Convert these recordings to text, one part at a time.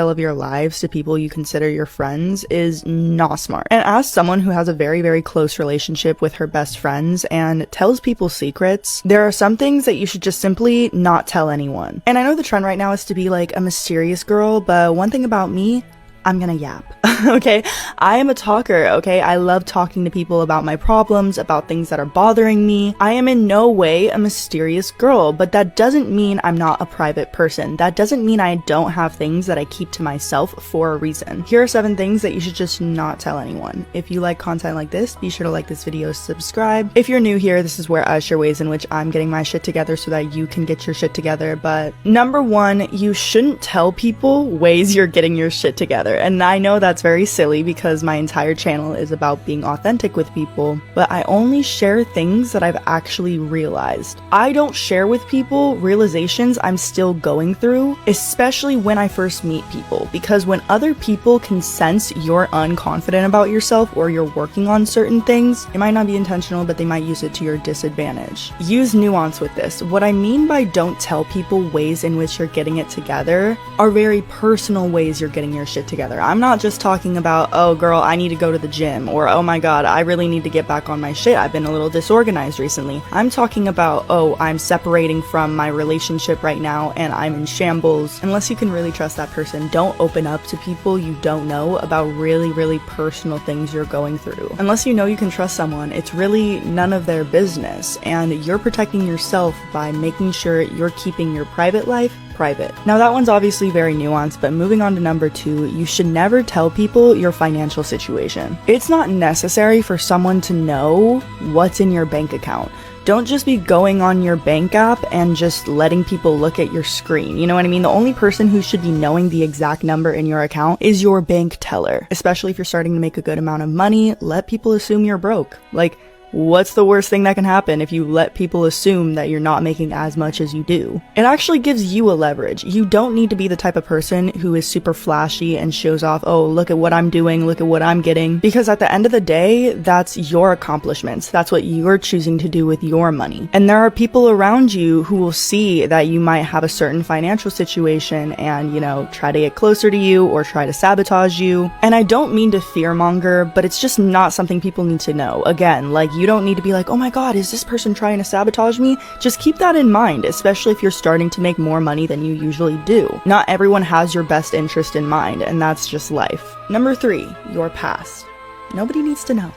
of your lives to people you consider your friends is not smart. And as someone who has a very, very close relationship with her best friends and tells people secrets, there are some things that you should just simply not tell anyone. And I know the trend right now is to be like a mysterious girl, but one thing about me, I'm gonna yap. Okay, I am a talker. Okay, I love talking to people about my problems, about things that are bothering me. I am in no way a mysterious girl, but that doesn't mean I'm not a private person. That doesn't mean I don't have things that I keep to myself for a reason. Here are 7 things that you should just not tell anyone. If you like content like this, be sure to like this video, subscribe. If you're new here, this is where I share ways in which I'm getting my shit together so that you can get your shit together. But number 1, you shouldn't tell people ways you're getting your shit together. And I know that's very silly because my entire channel is about being authentic with people, but I only share things that I've actually realized. I don't share with people realizations I'm still going through, especially when I first meet people, because when other people can sense you're unconfident about yourself or you're working on certain things, it might not be intentional, but they might use it to your disadvantage. Use nuance with this. What I mean by don't tell people ways in which you're getting it together are very personal ways you're getting your shit together. I'm not just talking about, oh girl, I need to go to the gym, or oh my god, I really need to get back on my shit, I've been a little disorganized recently. I'm talking about, oh, I'm separating from my relationship right now and I'm in shambles. Unless you can really trust that person, don't open up to people you don't know about really, really personal things you're going through. Unless you know you can trust someone, it's really none of their business, and you're protecting yourself by making sure you're keeping your private life private. Now that one's obviously very nuanced, but moving on to number 2, you should never tell people your financial situation. It's not necessary for someone to know what's in your bank account. Don't just be going on your bank app and just letting people look at your screen. You know what I mean? The only person who should be knowing the exact number in your account is your bank teller. Especially if you're starting to make a good amount of money, let people assume you're broke. Like, what's the worst thing that can happen if you let people assume that you're not making as much as you do? It actually gives you a leverage. You don't need to be the type of person who is super flashy and shows off, oh, look at what I'm doing, look at what I'm getting. Because at the end of the day, that's your accomplishments. That's what you're choosing to do with your money. And there are people around you who will see that you might have a certain financial situation and, you know, try to get closer to you or try to sabotage you. And I don't mean to fearmonger, but it's just not something people need to know. Again, like, you don't need to be like, oh my god, is this person trying to sabotage me? Just keep that in mind, especially if you're starting to make more money than you usually do. Not everyone has your best interest in mind, and that's just life. Number 3, your past. Nobody needs to know.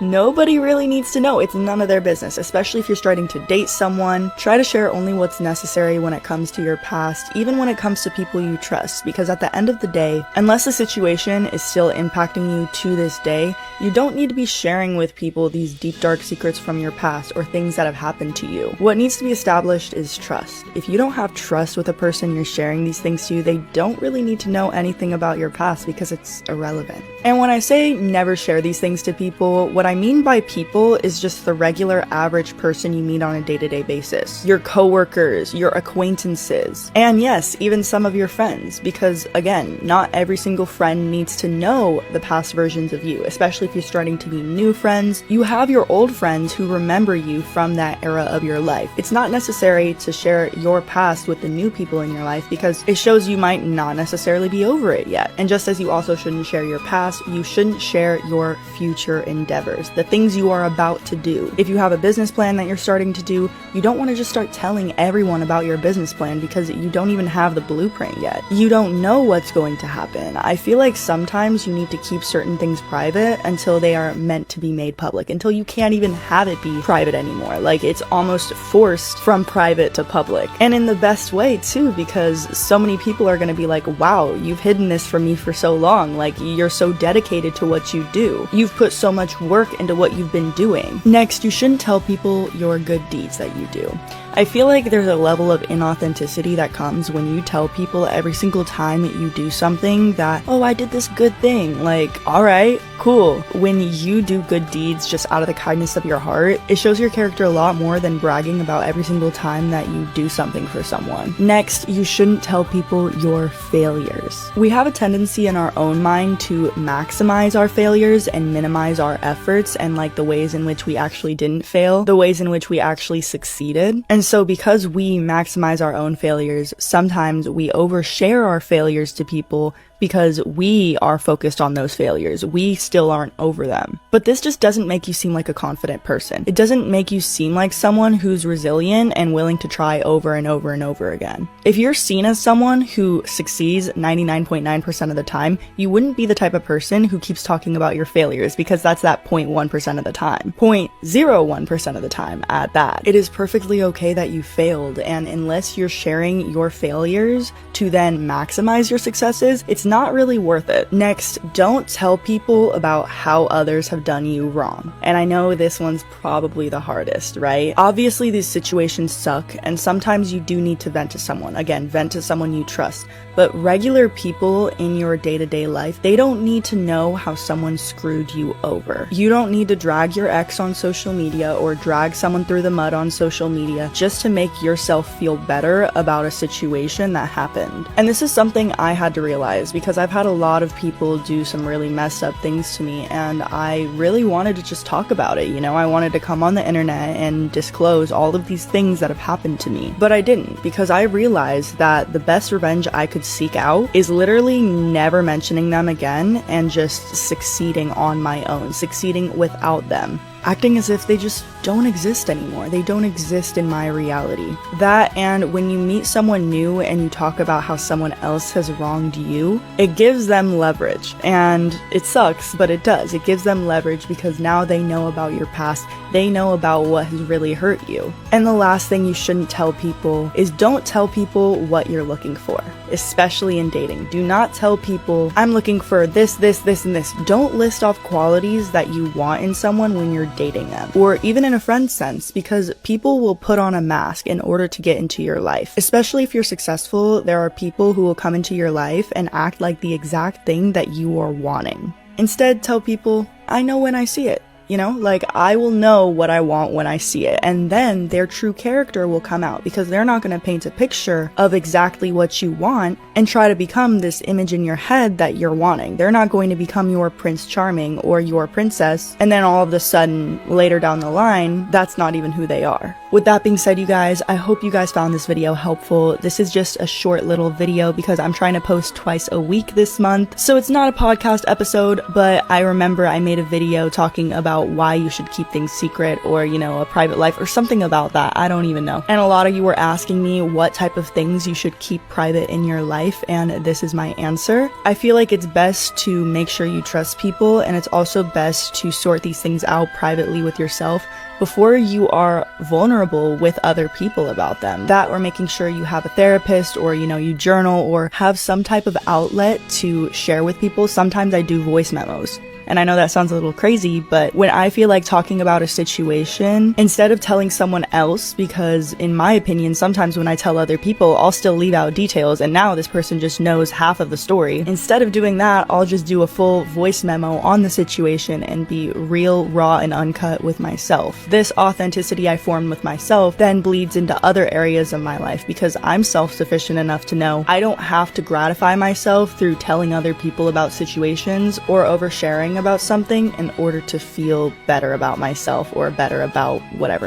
Nobody really needs to know. It's none of their business, especially if you're starting to date someone. Try to share only what's necessary when it comes to your past, even when it comes to people you trust, because at the end of the day, unless the situation is still impacting you to this day, you don't need to be sharing with people these deep, dark secrets from your past or things that have happened to you. What needs to be established is trust. If you don't have trust with the person you're sharing these things to, they don't really need to know anything about your past because it's irrelevant. And when I say never share these things to people, what I mean by people is just the regular average person you meet on a day-to-day basis. Your coworkers, your acquaintances, and yes, even some of your friends, because again, not every single friend needs to know the past versions of you, especially if you're starting to meet new friends. You have your old friends who remember you from that era of your life. It's not necessary to share your past with the new people in your life because it shows you might not necessarily be over it yet. And just as you also shouldn't share your past, you shouldn't share your future endeavors, the things you are about to do. If you have a business plan that you're starting to do, you don't want to just start telling everyone about your business plan because you don't even have the blueprint yet. You don't know what's going to happen. I feel like sometimes you need to keep certain things private until they are meant to be made public, until you can't even have it be private anymore. Like, it's almost forced from private to public. And in the best way too, because so many people are going to be like, wow, you've hidden this from me for so long. Like, you're so dedicated to what you do. You've put so much work into what you've been doing. Next, you shouldn't tell people your good deeds that you do. I feel like there's a level of inauthenticity that comes when you tell people every single time you do something that, oh, I did this good thing. Like, alright, cool. When you do good deeds just out of the kindness of your heart, it shows your character a lot more than bragging about every single time that you do something for someone. Next, you shouldn't tell people your failures. We have a tendency in our own mind to maximize our failures and minimize our efforts and like the ways in which we actually didn't fail, the ways in which we actually succeeded. And And so because we maximize our own failures, sometimes we overshare our failures to people because we are focused on those failures. We still aren't over them. But this just doesn't make you seem like a confident person. It doesn't make you seem like someone who's resilient and willing to try over and over and over again. If you're seen as someone who succeeds 99.9% of the time, you wouldn't be the type of person who keeps talking about your failures, because that's that 0.1% of the time. 0.01% of the time at that. It is perfectly okay that you failed, and unless you're sharing your failures to then maximize your successes, it's not really worth it. Next, don't tell people about how others have done you wrong. And I know this one's probably the hardest, right? Obviously, these situations suck, and sometimes you do need to vent to someone. Again, vent to someone you trust. But regular people in your day-to-day life, they don't need to know how someone screwed you over. You don't need to drag your ex on social media or drag someone through the mud on social media just to make yourself feel better about a situation that happened. And this is something I had to realize, because I've had a lot of people do some really messed up things to me, and I really wanted to just talk about it, you know? I wanted to come on the internet and disclose all of these things that have happened to me. But I didn't, because I realized that the best revenge I could seek out is literally never mentioning them again and just succeeding on my own, succeeding without them. Acting as if they just don't exist anymore. They don't exist in my reality. That, and when you meet someone new and you talk about how someone else has wronged you, it gives them leverage. And it sucks, but it does. It gives them leverage because now they know about your past. They know about what has really hurt you. And the last thing you shouldn't tell people is don't tell people what you're looking for, especially in dating. Do not tell people, I'm looking for this, this, this, and this. Don't list off qualities that you want in someone when you're dating them, or even in a friend sense, because people will put on a mask in order to get into your life. Especially if you're successful, there are people who will come into your life and act like the exact thing that you are wanting. Instead, tell people, I know when I see it. You know, like, I will know what I want when I see it, and then their true character will come out, because they're not going to paint a picture of exactly what you want and try to become this image in your head that you're wanting. They're not going to become your Prince Charming or your princess, and then all of a sudden, later down the line, that's not even who they are. With that being said, you guys, I hope you guys found this video helpful. This is just a short little video because I'm trying to post twice a week this month, so it's not a podcast episode, but I remember I made a video talking about why you should keep things secret, or, you know, a private life or something about that. I don't even know. And a lot of you were asking me what type of things you should keep private in your life, and this is my answer. I feel like it's best to make sure you trust people, and it's also best to sort these things out privately with yourself before you are vulnerable with other people about them. That, or making sure you have a therapist, or, you know, you journal, or have some type of outlet to share with people. Sometimes I do voice memos. And I know that sounds a little crazy, but when I feel like talking about a situation, instead of telling someone else, because in my opinion, sometimes when I tell other people, I'll still leave out details, and now this person just knows half of the story. Instead of doing that, I'll just do a full voice memo on the situation and be real, raw, and uncut with myself. This authenticity I formed with myself then bleeds into other areas of my life, because I'm self-sufficient enough to know I don't have to gratify myself through telling other people about situations or oversharing about something in order to feel better about myself or better about whatever.